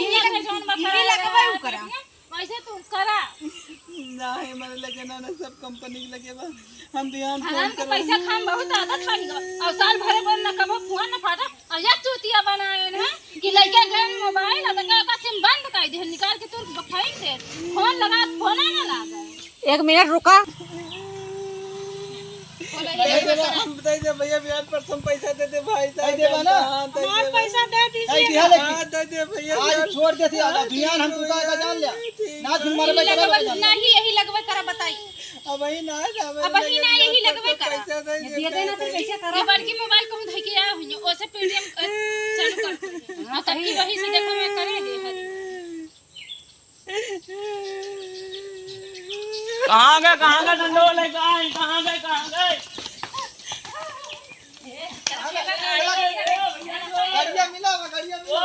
TV zone बखरा लगवे उ करा वैसे तू करा नहीं मन लगे ना सब कंपनी के लगे बा हम ध्यान हम के पैसा खाम बहुत आदत बन गई और साल भरे पर न कबो फोन न फाटा और या चूतिया बनाए ना कि लइका गन मोबाइल और का सिम बंद कर दे निकाल के तू बखाई दे फोन लगा फोन ना लागे 1 मिनट रुका हम बता दे भैया ब्याज पर तुम पैसा दे दे भाई दे देबा ना हमार पैसा दे दीजिए हां दे दे भैया आज छोड़ देती आधा ध्यान हम तुका का जान लिया ना तुम मरबे करे नहीं यही लगवे करा बताई अब ही ना अब ही ना यही लगवे करा पैसा दे दे देना फिर पैसा करा ये बड़की मोबाइल कहूं धइ के आया हुई ओसे पेटीएम चालू कर हां तब की वही से देखो मैं करे दे कहां गए डंडोल है कहां गए गाड़ियां मिला गाड़ियां मिला